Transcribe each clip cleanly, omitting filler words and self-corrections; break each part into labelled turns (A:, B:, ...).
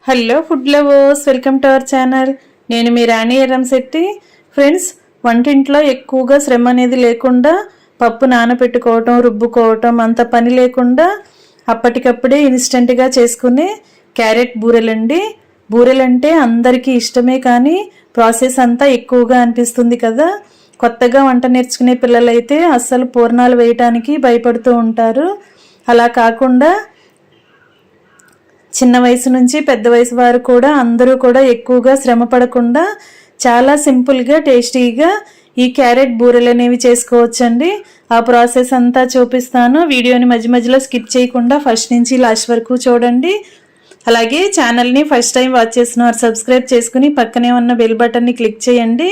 A: Hello food lovers, welcome to our channel. నేను మీ రాణి Erramsetti. Friends, వంటింట్లో ఎక్కువగా శ్రమ అనేది లేకుండా పప్పు నానబెట్టుకోవటం, రుబ్బుకోవటం అంత పని లేకుండా అప్పటికప్పుడే ఇన్స్టెంట్గా చేసుకునే క్యారెట్ బూరెలండి. బూరెలంటే అందరికీ ఇష్టమే, కానీ ప్రాసెస్ అంతా ఎక్కువగా అనిపిస్తుంది కదా. కొత్తగా వంట నేర్చుకునే పిల్లలైతే అస్సలు పూర్ణాలు వేయటానికి భయపడుతూ ఉంటారు. అలా కాకుండా చిన్న వయసు నుంచి పెద్ద వయసు వారు కూడా అందరూ కూడా ఎక్కువగా శ్రమ పడకుండా చాలా సింపుల్గా టేస్టీగా ఈ క్యారెట్ బూరెలు అనేవి చేసుకోవచ్చండి. ఆ ప్రాసెస్ అంతా చూపిస్తాను. వీడియోని మధ్య మధ్యలో స్కిప్ చేయకుండా ఫస్ట్ నుంచి లాస్ట్ వరకు చూడండి. అలాగే ఛానల్ని ఫస్ట్ టైం వాచ్ చేసిన వారు సబ్స్క్రైబ్ చేసుకుని పక్కనే ఉన్న బెల్ బటన్ని క్లిక్ చేయండి.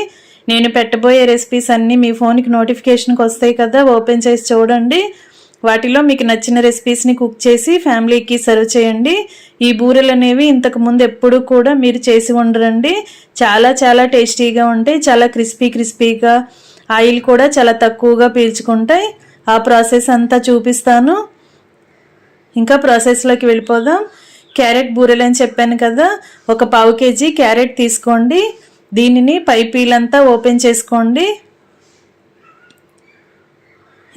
A: నేను పెట్టబోయే రెసిపీస్ అన్నీ మీ ఫోన్కి నోటిఫికేషన్కి వస్తాయి కదా, ఓపెన్ చేసి చూడండి. వాటిలో మీకు నచ్చిన రెసిపీస్ని కుక్ చేసి ఫ్యామిలీకి సర్వ్ చేయండి. ఈ బూరెలు అనేవి ఇంతకుముందు ఎప్పుడు కూడా మీరు చేసి ఉండరండి. చాలా చాలా టేస్టీగా ఉంటాయి, చాలా క్రిస్పీగా, ఆయిల్ కూడా చాలా తక్కువగా పీల్చుకుంటాయి. ఆ ప్రాసెస్ అంతా చూపిస్తాను. ఇంకా ప్రాసెస్లోకి వెళ్ళిపోదాం. క్యారెట్ బూరెలు అని చెప్పాను కదా, ఒక పావు కేజీ క్యారెట్ తీసుకోండి. దీనిని పై పీలంతా ఓపెన్ చేసుకోండి.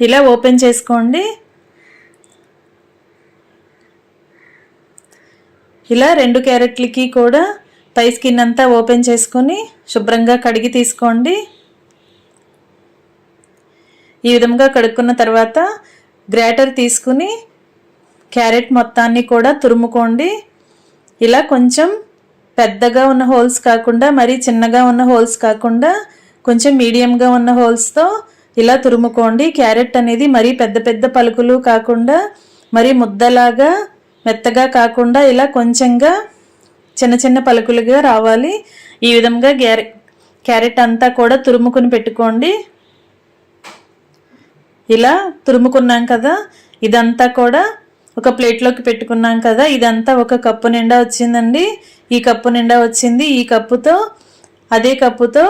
A: ఇలా ఓపెన్ చేసుకోండి. ఇలా 2 క్యారెట్లకి కూడా పై స్కిన్ అంతా ఓపెన్ చేసుకొని శుభ్రంగా కడిగి తీసుకోండి. ఈ విధంగా కడుక్కున్న తర్వాత గ్రేటర్ తీసుకుని క్యారెట్ మొత్తాన్ని కూడా తురుముకోండి. ఇలా కొంచెం పెద్దగా ఉన్న హోల్స్ కాకుండా, మరీ చిన్నగా ఉన్న హోల్స్ కాకుండా, కొంచెం మీడియంగా ఉన్న హోల్స్తో ఇలా తురుముకోండి. క్యారెట్ అనేది మరీ పెద్ద పెద్ద పలుకులు కాకుండా, మరీ ముద్దలాగా మెత్తగా కాకుండా, ఇలా కొంచెంగా చిన్న చిన్న పలుకులుగా రావాలి. ఈ విధంగా క్యారెట్ అంతా కూడా తురుముకుని పెట్టుకోండి. ఇలా తురుముకున్నాం కదా, ఇదంతా కూడా ఒక ప్లేట్లోకి పెట్టుకున్నాం కదా. ఇదంతా ఒక కప్పు నిండా వచ్చిందండి. ఈ కప్పు నిండా వచ్చింది. ఈ కప్పుతో, అదే కప్పుతో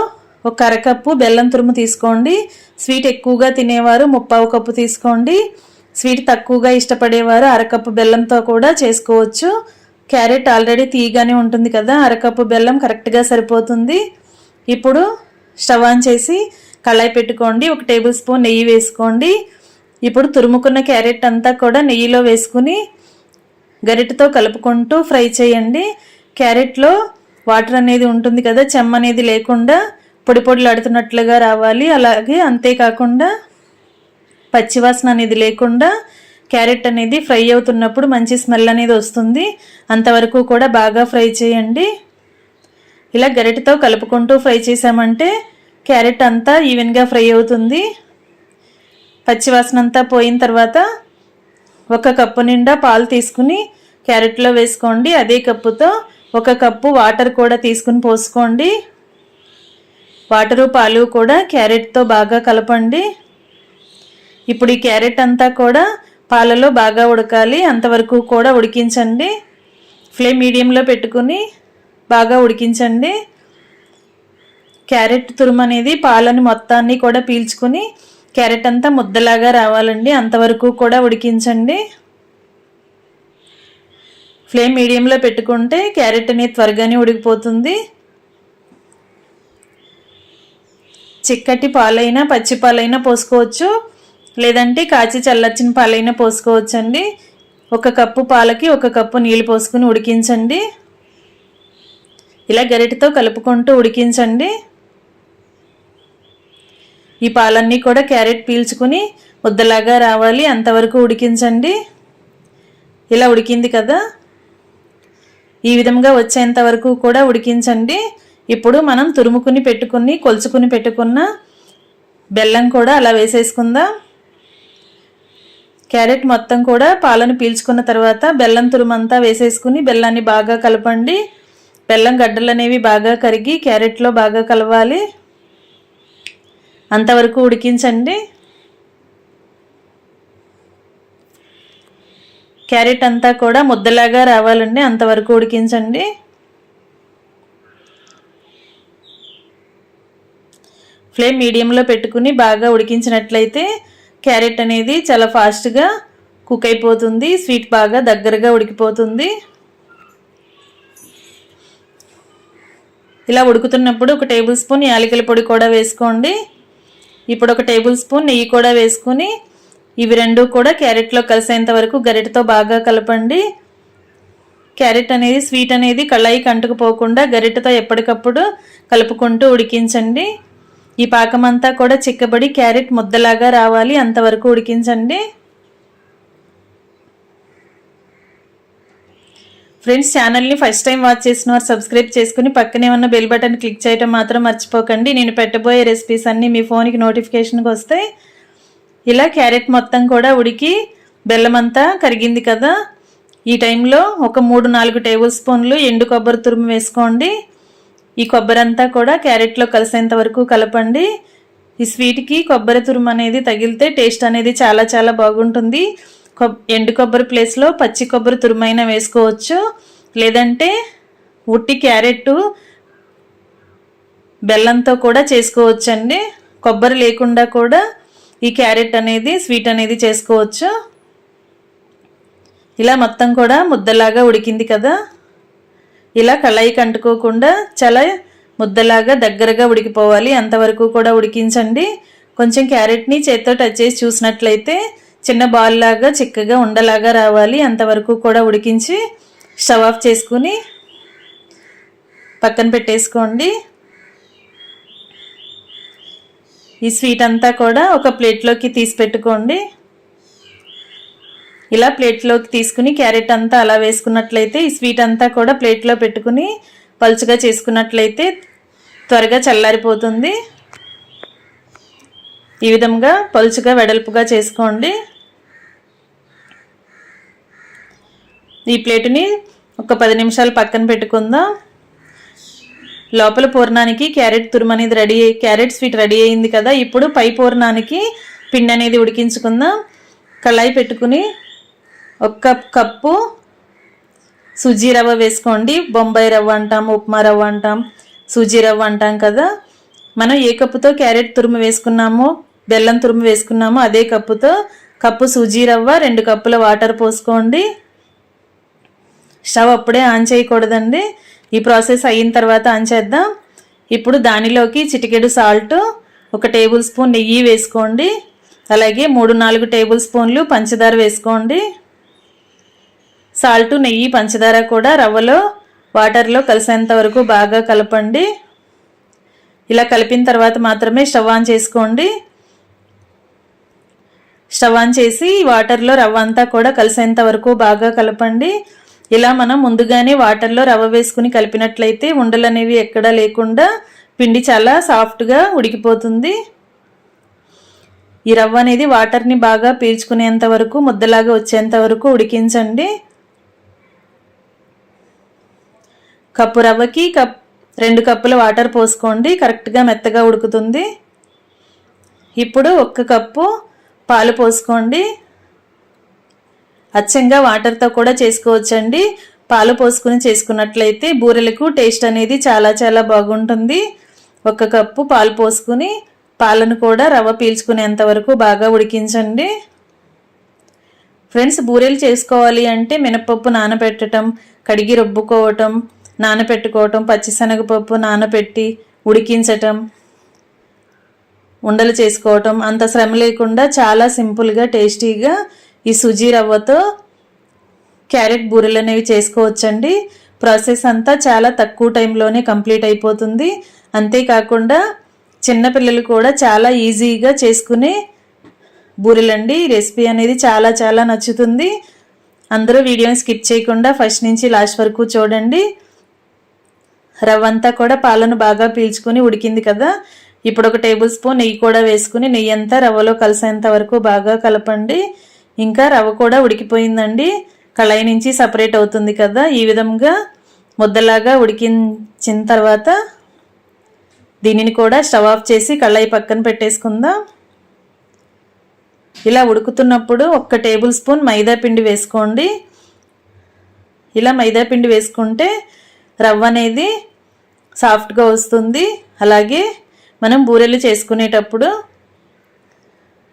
A: ఒక అరకప్పు బెల్లం తురుము తీసుకోండి. స్వీట్ ఎక్కువగా తినేవారు 1/4 కప్పు తీసుకోండి. స్వీట్ తక్కువగా ఇష్టపడేవారు అరకప్పు బెల్లంతో కూడా చేసుకోవచ్చు. క్యారెట్ ఆల్రెడీ తీయగానే ఉంటుంది కదా, అరకప్పు బెల్లం కరెక్ట్గా సరిపోతుంది. ఇప్పుడు స్టవ్ ఆన్ చేసి కళాయి పెట్టుకోండి. 1 టేబుల్ స్పూన్ నెయ్యి వేసుకోండి. ఇప్పుడు తురుముకున్న క్యారెట్ అంతా కూడా నెయ్యిలో వేసుకుని గరిటెతో కలుపుకుంటూ ఫ్రై చేయండి. క్యారెట్లో వాటర్ అనేది ఉంటుంది కదా, చెమ్మ అనేది లేకుండా పొడి పొడిలాడుతున్నట్లుగా రావాలి. అలాగే అంతేకాకుండా పచ్చివాసన అనేది లేకుండా క్యారెట్ అనేది ఫ్రై అవుతున్నప్పుడు మంచి స్మెల్ అనేది వస్తుంది. అంతవరకు కూడా బాగా ఫ్రై చేయండి. ఇలా గరిటెతో కలుపుకుంటూ ఫ్రై చేసామంటే క్యారెట్ అంతా ఈవెన్గా ఫ్రై అవుతుంది. పచ్చివాసన అంతా పోయిన తర్వాత 1 కప్పు నిండా పాలు తీసుకుని క్యారెట్లో వేసుకోండి. అదే కప్పుతో 1 కప్పు వాటర్ కూడా తీసుకుని పోసుకోండి. వాటరు పాలు కూడా క్యారెట్తో బాగా కలపండి. ఇప్పుడు ఈ క్యారెట్ అంతా కూడా పాలలో బాగా ఉడకాలి. అంతవరకు కూడా ఉడికించండి. ఫ్లేమ్ మీడియంలో పెట్టుకుని బాగా ఉడికించండి. క్యారెట్ తురుము అనేది పాలని మొత్తాన్ని కూడా పీల్చుకుని క్యారెట్ అంతా ముద్దలాగా రావాలండి. అంతవరకు కూడా ఉడికించండి. ఫ్లేమ్ మీడియంలో పెట్టుకుంటే క్యారెట్ అనేది త్వరగానే ఉడికిపోతుంది. చిక్కటి పాలైనా పచ్చి పాలైనా పోసుకోవచ్చు, లేదంటే కాచి చల్లార్చిన పాలైనా పోసుకోవచ్చండి. 1 కప్పు పాలకి 1 కప్పు నీళ్ళు పోసుకుని ఉడికించండి. ఇలా గరిటెతో కలుపుకుంటూ ఉడికించండి. ఈ పాలన్నీ కూడా క్యారెట్ పీల్చుకుని ముద్దలాగా రావాలి. అంతవరకు ఉడికించండి. ఇలా ఉడికింది కదా, ఈ విధంగా వచ్చేంత వరకు కూడా ఉడికించండి. ఇప్పుడు మనం తురుముకుని పెట్టుకుని కొలుచుకుని పెట్టుకున్న బెల్లం కూడా అలా వేసేసుకుందాం. క్యారెట్ మొత్తం కూడా పాలను పీల్చుకున్న తర్వాత బెల్లం తురుమంతా వేసేసుకుని బెల్లాన్ని బాగా కలపండి. బెల్లం గడ్డలు అనేవి బాగా కరిగి క్యారెట్లో బాగా కలవాలి. అంతవరకు ఉడికించండి. క్యారెట్ అంతా కూడా ముద్దలాగా రావాలండి. అంతవరకు ఉడికించండి. ఫ్లేమ్ మీడియంలో పెట్టుకుని బాగా ఉడికించినట్లయితే క్యారెట్ అనేది చాలా ఫాస్ట్గా కుక్ అయిపోతుంది. స్వీట్ బాగా దగ్గరగా ఉడికిపోతుంది. ఇలా ఉడుకుతున్నప్పుడు 1 టేబుల్ స్పూన్ యాలకుల పొడి కూడా వేసుకోండి. ఇప్పుడు 1 టేబుల్ స్పూన్ నెయ్యి కూడా వేసుకుని ఇవి రెండు కూడా క్యారెట్లో కలిసేంత వరకు గరిటెతో బాగా కలపండి. క్యారెట్ అనేది స్వీట్ అనేది కళాయికి అంటుకుపోకుండా గరిటెతో ఎప్పటికప్పుడు కలుపుకుంటూ ఉడికించండి. ఈ పాకం అంతా కూడా చిక్కబడి క్యారెట్ ముద్దలాగా రావాలి, అంతవరకు ఉడికించండి. ఫ్రెండ్స్, ఛానల్ని ఫస్ట్ టైం వాచ్ చేసిన వారు సబ్స్క్రైబ్ చేసుకుని పక్కనే ఉన్న బెల్ బటన్ క్లిక్ చేయడం మాత్రం మర్చిపోకండి. నేను పెట్టబోయే రెసిపీస్ అన్నీ మీ ఫోన్కి నోటిఫికేషన్కి వస్తాయి. ఇలా క్యారెట్ మొత్తం కూడా ఉడికి బెల్లం అంతా కరిగింది కదా, ఈ టైంలో ఒక 3-4 టేబుల్ స్పూన్లు ఎండు కొబ్బరి తురుము వేసుకోండి. ఈ కొబ్బరి అంతా కూడా క్యారెట్లో కలిసేంత వరకు కలపండి. ఈ స్వీట్కి కొబ్బరి తురుము అనేది తగిలితే టేస్ట్ అనేది చాలా చాలా బాగుంటుంది. ఎండు కొబ్బరి ప్లేస్లో పచ్చి కొబ్బరి తురుమైనా వేసుకోవచ్చు, లేదంటే ఉట్టి క్యారెట్ బెల్లంతో కూడా చేసుకోవచ్చండి. కొబ్బరి లేకుండా కూడా ఈ క్యారెట్ అనేది స్వీట్ అనేది చేసుకోవచ్చు. ఇలా మొత్తం కూడా ముద్దలాగా ఉడికింది కదా, ఇలా కళాయికి అంటుకోకుండా చాలా ముద్దలాగా దగ్గరగా ఉడికిపోవాలి, అంతవరకు కూడా ఉడికించండి. కొంచెం క్యారెట్ని చేత్తో టచ్ చేసి చూసినట్లయితే చిన్న బాల్ లాగా చిక్కగా ఉండలాగా రావాలి, అంతవరకు కూడా ఉడికించి స్టవ్ ఆఫ్ చేసుకుని పక్కన పెట్టేసుకోండి. ఈ స్వీట్ అంతా కూడా ఒక ప్లేట్లోకి తీసి పెట్టుకోండి. ఇలా ప్లేట్లోకి తీసుకుని క్యారెట్ అంతా అలా వేసుకున్నట్లయితే ఈ స్వీట్ అంతా కూడా ప్లేట్లో పెట్టుకుని పలుచగా చేసుకున్నట్లయితే త్వరగా చల్లారిపోతుంది. ఈ విధంగా పలుచగా వెడల్పుగా చేసుకోండి. ఈ ప్లేటుని ఒక 10 నిమిషాలు పక్కన పెట్టుకుందాం. లోపల పూర్ణానికి క్యారెట్ తురుము అనేది క్యారెట్ స్వీట్ రెడీ అయింది కదా, ఇప్పుడు పై పూర్ణానికి పిండి అనేది ఉడికించుకుందాం. కళాయి పెట్టుకుని 1 కప్పు సూజీ రవ్వ వేసుకోండి. బొంబాయి రవ్వ అంటాం, ఉప్మా రవ్వ అంటాం, సూజీ రవ్వ అంటాం కదా. మనం ఏ కప్పుతో క్యారెట్ తురుము వేసుకున్నామో, బెల్లం తురుము వేసుకున్నామో అదే కప్పుతో కప్పు సూజీ రవ్వ, 2 కప్పుల వాటర్ పోసుకోండి. స్టవ్ అప్పుడే ఆన్ చేయకూడదండి, ఈ ప్రాసెస్ అయిన తర్వాత ఆన్ చేద్దాం. ఇప్పుడు దానిలోకి చిటికెడు సాల్ట్, 1 టేబుల్ స్పూన్ నెయ్యి వేసుకోండి. అలాగే 3-4 టేబుల్ స్పూన్లు పంచదార వేసుకోండి. సాల్ట్, నెయ్యి, పంచదార కూడా రవ్వలో వాటర్లో కలిసేంత వరకు బాగా కలపండి. ఇలా కలిపిన తర్వాత మాత్రమే స్టవ్ ఆన్ చేసుకోండి. స్టవ్ ఆన్ చేసి వాటర్లో రవ్వ అంతా కూడా కలిసేంత వరకు బాగా కలపండి. ఇలా మనం ముందుగానే వాటర్లో రవ్వ వేసుకుని కలిపినట్లయితే ఉండలు అనేవి ఎక్కడా లేకుండా పిండి చాలా సాఫ్ట్గా ఉడికిపోతుంది. ఈ రవ్వ అనేది వాటర్ని బాగా పీల్చుకునేంత వరకు, ముద్దలాగా వచ్చేంత వరకు ఉడికించండి. కప్పు రవ్వకి 2 కప్పుల వాటర్ పోసుకోండి, కరెక్ట్గా మెత్తగా ఉడుకుతుంది. ఇప్పుడు 1 కప్పు పాలు పోసుకోండి. అచ్చంగా వాటర్తో కూడా చేసుకోవచ్చండి. పాలు పోసుకుని చేసుకున్నట్లయితే బూరెలకు టేస్ట్ అనేది చాలా చాలా బాగుంటుంది. 1 కప్పు పాలు పోసుకుని పాలను కూడా రవ్వ పీల్చుకునేంత వరకు బాగా ఉడికించండి. ఫ్రెండ్స్, బూరెలు చేసుకోవాలి అంటే మినపప్పు నానబెట్టడం, కడిగి రుబ్బుకోవటం, నానబెట్టుకోవటం, పచ్చిశనగపప్పు నానబెట్టి ఉడికించటం, ఉండలు చేసుకోవటం అంత శ్రమ లేకుండా చాలా సింపుల్గా టేస్టీగా ఈ సుజీ రవ్వతో క్యారెట్ బూరెలు అనేవి చేసుకోవచ్చండి. ప్రాసెస్ అంతా చాలా తక్కువ టైంలోనే కంప్లీట్ అయిపోతుంది. అంతేకాకుండా చిన్నపిల్లలు కూడా చాలా ఈజీగా చేసుకునే బూరెలండి. ఈ రెసిపీ అనేది చాలా చాలా నచ్చుతుంది. అందరూ వీడియోని స్కిప్ చేయకుండా ఫస్ట్ నుంచి లాస్ట్ వరకు చూడండి. రవ్వ అంతా కూడా పాలను బాగా పీల్చుకుని ఉడికింది కదా, ఇప్పుడు 1 టేబుల్ స్పూన్ నెయ్యి కూడా వేసుకుని నెయ్యి అంతా రవ్వలో కలిసేంత వరకు బాగా కలపండి. ఇంకా రవ్వ కూడా ఉడికిపోయిందండి, కళాయి నుంచి సపరేట్ అవుతుంది కదా. ఈ విధంగా ముద్దలాగా ఉడికించిన తర్వాత దీనిని కూడా స్టవ్ ఆఫ్ చేసి కళాయి పక్కన పెట్టేసుకుందాం. ఇలా ఉడుకుతున్నప్పుడు 1 టేబుల్ స్పూన్ మైదా పిండి వేసుకోండి. ఇలా మైదా పిండి వేసుకుంటే రవ్వ అనేది సాఫ్ట్గా వస్తుంది. అలాగే మనం బూరెలు చేసుకునేటప్పుడు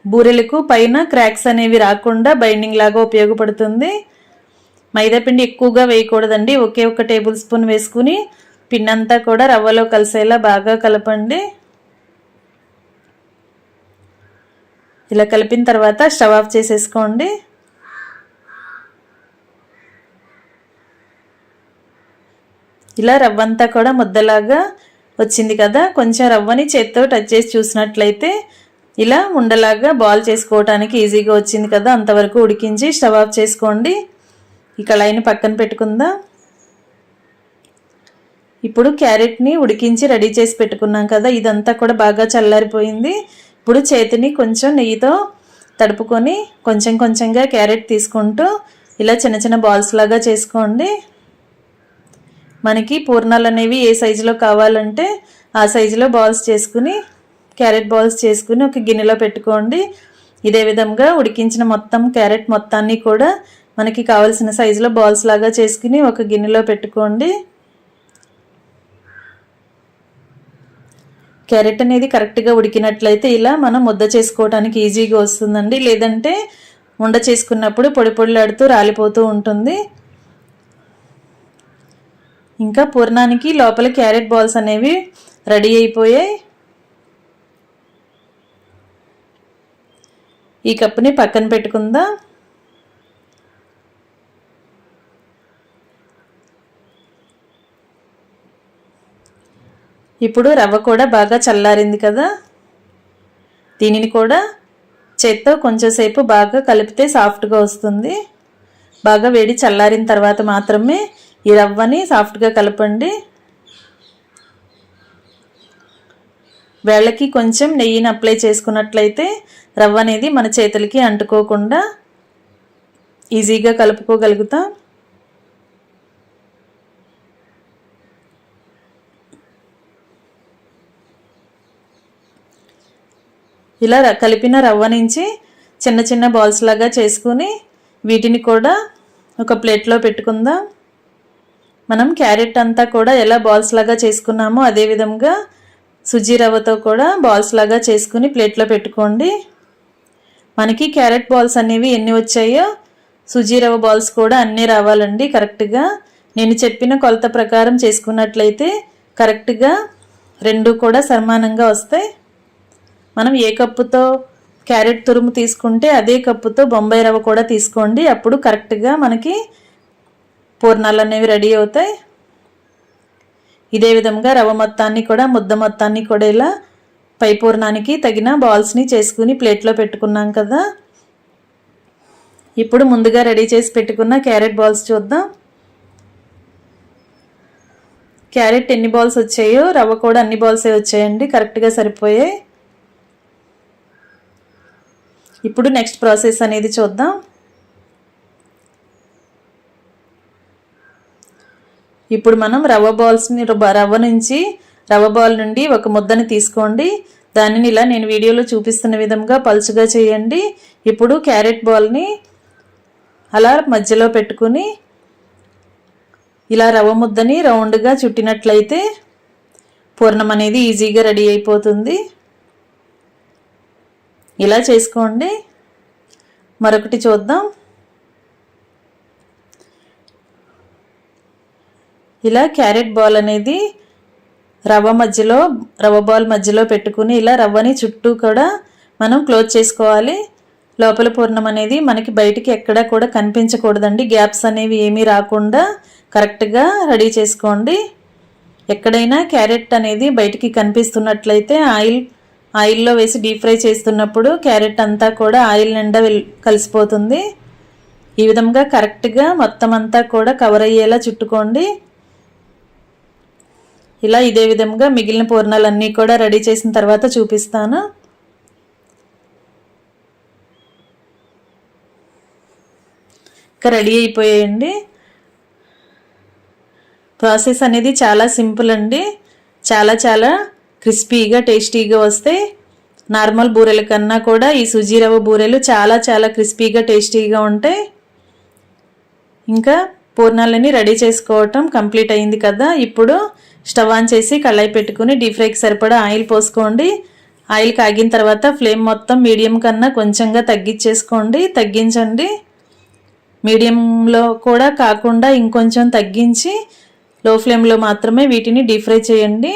A: బూరెలకు పైన క్రాక్స్ అనేవి రాకుండా బైండింగ్ లాగా ఉపయోగపడుతుంది. మైదాపిండి ఎక్కువగా వేయకూడదండి, ఒకే 1 టేబుల్ స్పూన్ వేసుకుని పిండి అంతా కూడా రవ్వలో కలిసేలా బాగా కలపండి. ఇలా కలిపిన తర్వాత స్టవ్ ఆఫ్ చేసేసుకోండి. ఇలా రవ్వంతా కూడా ముద్దలాగా వచ్చింది కదా, కొంచెం రవ్వని చేత్తో టచ్ చేసి చూసినట్లయితే ఇలా ఉండలాగా బాల్ చేసుకోవడానికి ఈజీగా వచ్చింది కదా. అంతవరకు ఉడికించి స్టవ్ ఆఫ్ చేసుకోండి. ఈ కళాయిని పక్కన పెట్టుకుందాం. ఇప్పుడు క్యారెట్ని ఉడికించి రెడీ చేసి పెట్టుకున్నాం కదా, ఇదంతా కూడా బాగా చల్లారిపోయింది. ఇప్పుడు చేతిని కొంచెం నెయ్యితో తడుపుకొని కొంచెం కొంచెంగా క్యారెట్ తీసుకుంటూ ఇలా చిన్న చిన్న బాల్స్ లాగా చేసుకోండి. మనకి పూర్ణాలు అనేవి ఏ సైజులో కావాలంటే ఆ సైజులో బాల్స్ చేసుకుని క్యారెట్ బాల్స్ చేసుకుని ఒక గిన్నెలో పెట్టుకోండి. ఇదే విధంగా ఉడికించిన మొత్తం క్యారెట్ మొత్తాన్ని కూడా మనకి కావాల్సిన సైజులో బాల్స్ లాగా చేసుకుని ఒక గిన్నెలో పెట్టుకోండి. క్యారెట్ అనేది కరెక్ట్గా ఉడికినట్లయితే ఇలా మనం ముద్ద చేసుకోవడానికి ఈజీగా వస్తుందండి. లేదంటే ఉండ చేసుకున్నప్పుడు పొడి పొడిలాడుతూ రాలిపోతూ ఉంటుంది. ఇంకా పూర్ణానికి లోపల క్యారెట్ బాల్స్ అనేవి రెడీ అయిపోయాయి. ఈ కప్పుని పక్కన పెట్టుకుందాం. ఇప్పుడు రవ్వ కూడా బాగా చల్లారింది కదా, దీనిని కూడా చేత్తో కొంచెంసేపు బాగా కలిపితే సాఫ్ట్గా వస్తుంది. బాగా వేడి చల్లారిన తర్వాత మాత్రమే ఈ రవ్వని సాఫ్ట్గా కలపండి. వేళ్ళకి కొంచెం నెయ్యిని అప్లై చేసుకున్నట్లయితే రవ్వ అనేది మన చేతులకి అంటుకోకుండా ఈజీగా కలుపుకోగలుగుతాం. ఇలా కలిపిన రవ్వ నుంచి చిన్న చిన్న బాల్స్ లాగా చేసుకుని వీటిని కూడా ఒక ప్లేట్లో పెట్టుకుందాం. మనం క్యారెట్ అంతా కూడా ఎలా బాల్స్ లాగా చేసుకున్నామో అదే విధంగా సుజీ రవ్వతో కూడా బాల్స్ లాగా చేసుకుని ప్లేట్లో పెట్టుకోండి. మనకి క్యారెట్ బాల్స్ అనేవి ఎన్ని వచ్చాయో సుజీ రవ్వ బాల్స్ కూడా అన్నీ రావాలండి కరెక్ట్గా. నేను చెప్పిన కొలత ప్రకారం చేసుకున్నట్లయితే కరెక్ట్గా రెండు కూడా సమానంగా వస్తాయి. మనం ఏ కప్పుతో క్యారెట్ తురుము తీసుకుంటే అదే కప్పుతో బొంబాయి రవ్వ కూడా తీసుకోండి. అప్పుడు కరెక్ట్గా మనకి పూర్ణాలు అనేవి రెడీ అవుతాయి. ఇదే విధంగా రవ్వ మొత్తాన్ని కూడా ముద్ద మొత్తాన్ని కూడా ఇలా పై పూర్ణానికి తగిన బాల్స్ని చేసుకుని ప్లేట్లో పెట్టుకున్నాం కదా. ఇప్పుడు ముందుగా రెడీ చేసి పెట్టుకున్న క్యారెట్ బాల్స్ చూద్దాం. క్యారెట్ ఎన్ని బాల్స్ వచ్చాయో రవ్వ కూడా అన్ని బాల్సే వచ్చాయండి, కరెక్ట్గా సరిపోయాయి. ఇప్పుడు నెక్స్ట్ ప్రాసెస్ అనేది చూద్దాం. ఇప్పుడు మనం రవ్వ నుంచి రవ్వ బాల్ నుండి ఒక ముద్దను తీసుకోండి. దానిని ఇలా నేను వీడియోలో చూపిస్తున్న విధంగా పలుచగా చేయండి. ఇప్పుడు క్యారెట్ బాల్ని అలా మధ్యలో పెట్టుకుని ఇలా రవ్వ ముద్దని రౌండ్గా చుట్టినట్లయితే పూర్ణం అనేది ఈజీగా రెడీ అయిపోతుంది. ఇలా చేసుకోండి. మరొకటి చూద్దాం. ఇలా క్యారెట్ బాల్ అనేది రవ్వ బాల్ మధ్యలో పెట్టుకుని ఇలా రవ్వని చుట్టూ కూడా మనం క్లోజ్ చేసుకోవాలి. లోపల పూర్ణం అనేది మనకి బయటికి ఎక్కడా కూడా కనిపించకూడదండి. గ్యాప్స్ అనేవి ఏమీ రాకుండా కరెక్ట్గా రెడీ చేసుకోండి. ఎక్కడైనా క్యారెట్ అనేది బయటికి కనిపిస్తున్నట్లయితే ఆయిల్లో వేసి డీప్ ఫ్రై చేస్తున్నప్పుడు క్యారెట్ అంతా కూడా ఆయిల్ నిండా కలిసిపోతుంది. ఈ విధంగా కరెక్ట్గా మొత్తం అంతా కూడా కవర్ అయ్యేలా చుట్టుకోండి. ఇలా ఇదే విధంగా మిగిలిన పూర్ణాలన్నీ కూడా రెడీ చేసిన తర్వాత చూపిస్తాను. ఇంకా రెడీ అయిపోయాయండి. ప్రాసెస్ అనేది చాలా సింపుల్ అండి. చాలా క్రిస్పీగా టేస్టీగా వస్తాయి. నార్మల్ బూరెల కన్నా కూడా ఈ సుజీ రవ్వ బూరెలు చాలా క్రిస్పీగా టేస్టీగా ఉంటాయి. ఇంకా పూర్ణాలని రెడీ చేసుకోవటం కంప్లీట్ అయింది కదా. ఇప్పుడు స్టవ్ ఆన్ చేసి కళాయి పెట్టుకుని డీప్ ఫ్రైకి సరిపడా ఆయిల్ పోసుకోండి. ఆయిల్ కాగిన తర్వాత ఫ్లేమ్ మొత్తం మీడియం కన్నా కొంచెంగా తగ్గించండి. మీడియంలో కూడా కాకుండా ఇంకొంచెం తగ్గించి లో ఫ్లేమ్లో మాత్రమే వీటిని డీప్ ఫ్రై చేయండి.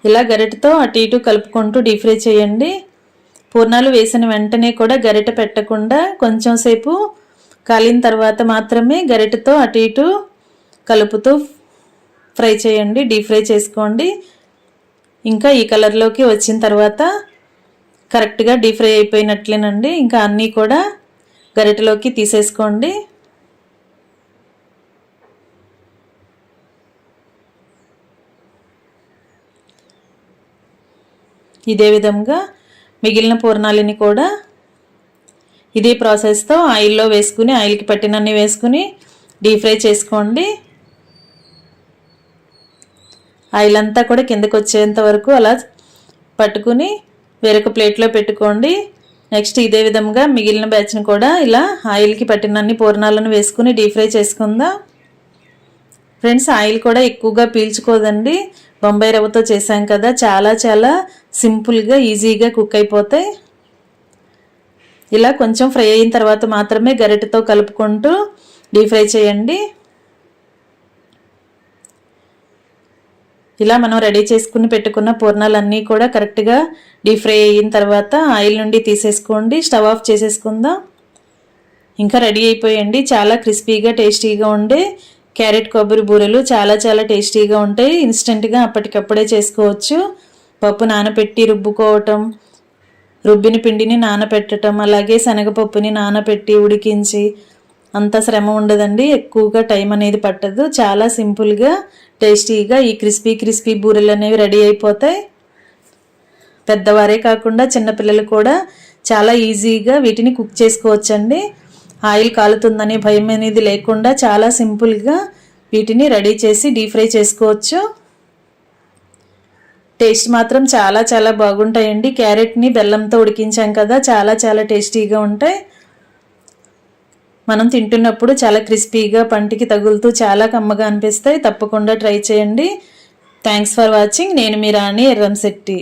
A: ఇలా గరిటెతో అటు ఇటు కలుపుకుంటూ డీప్ ఫ్రై చేయండి. పూర్ణాలు వేసిన వెంటనే కూడా గరిటె పెట్టకుండా కొంచెం సేపు కాలిన తర్వాత మాత్రమే గరిటెతో అటు ఇటు కలుపుతూ ఫ్రై చేయండి, డీప్ ఫ్రై చేసుకోండి. ఇంకా ఈ కలర్లోకి వచ్చిన తర్వాత కరెక్ట్గా డీప్ ఫ్రై అయిపోయినట్లేనండి. ఇంకా అన్నీ కూడా గరిటెలోకి తీసేసుకోండి. ఇదే విధంగా మిగిలిన పూర్ణాలని కూడా ఇదే ప్రాసెస్తో ఆయిల్లో వేసుకుని ఆయిల్కి పట్టినన్ని వేసుకుని డీప్ ఫ్రై చేసుకోండి. ఆయిల్ అంతా కూడా కిందకు వచ్చేంత వరకు అలా పట్టుకుని వేరొక ప్లేట్లో పెట్టుకోండి. నెక్స్ట్ ఇదే విధంగా మిగిలిన బ్యాచ్ని కూడా ఇలా ఆయిల్కి పట్టినన్ని పూర్ణాలను వేసుకుని డీప్ ఫ్రై చేసుకుందాం. ఫ్రెండ్స్, ఆయిల్ కూడా ఎక్కువగా పీల్చుకోదండి. బొంబాయి రవ్వతో చేసాం కదా, చాలా చాలా సింపుల్గా ఈజీగా కుక్ అయిపోతాయి. ఇలా కొంచెం ఫ్రై అయిన తర్వాత మాత్రమే గరిటెతో కలుపుకుంటూ డీప్ ఫ్రై చేయండి. ఇలా మనం రెడీ చేసుకుని పెట్టుకున్న పూర్ణాలన్నీ కూడా కరెక్ట్గా డీప్ ఫ్రై అయిన తర్వాత ఆయిల్ నుండి తీసేసుకోండి. స్టవ్ ఆఫ్ చేసేసుకుందాం. ఇంకా రెడీ అయిపోయండి. చాలా క్రిస్పీగా టేస్టీగా ఉండే క్యారెట్ కొబ్బరి బూరెలు చాలా చాలా టేస్టీగా ఉంటాయి. ఇన్స్టెంట్గా అప్పటికప్పుడే చేసుకోవచ్చు. పప్పు నానబెట్టి రుబ్బుకోవటం, రుబ్బిన పిండిని నానబెట్టడం, అలాగే శనగపప్పుని నానబెట్టి ఉడికించి అంత శ్రమ ఉండదండి. ఎక్కువగా టైం అనేది పట్టదు. చాలా సింపుల్గా టేస్టీగా ఈ క్రిస్పీ బూరెలు అనేవి రెడీ అయిపోతాయి. పెద్దవారే కాకుండా చిన్నపిల్లలు కూడా చాలా ఈజీగా వీటిని కుక్ చేసుకోవచ్చండి. ఆయిల్ కాలుతుందనే భయం అనేది లేకుండా చాలా సింపుల్గా వీటిని రెడీ చేసి డీప్ ఫ్రై చేసుకోవచ్చు. టేస్ట్ మాత్రం చాలా చాలా బాగుంటాయండి. క్యారెట్ని బెల్లంతో ఉడికించాం కదా, చాలా చాలా టేస్టీగా ఉంటాయి. మనం తింటున్నప్పుడు చాలా క్రిస్పీగా పంటికి తగులుతూ చాలా కమ్మగా అనిపిస్తాయి. తప్పకుండా ట్రై చేయండి. Thanks for watching. నేను మీ రాణి ఎర్రంశెట్టి.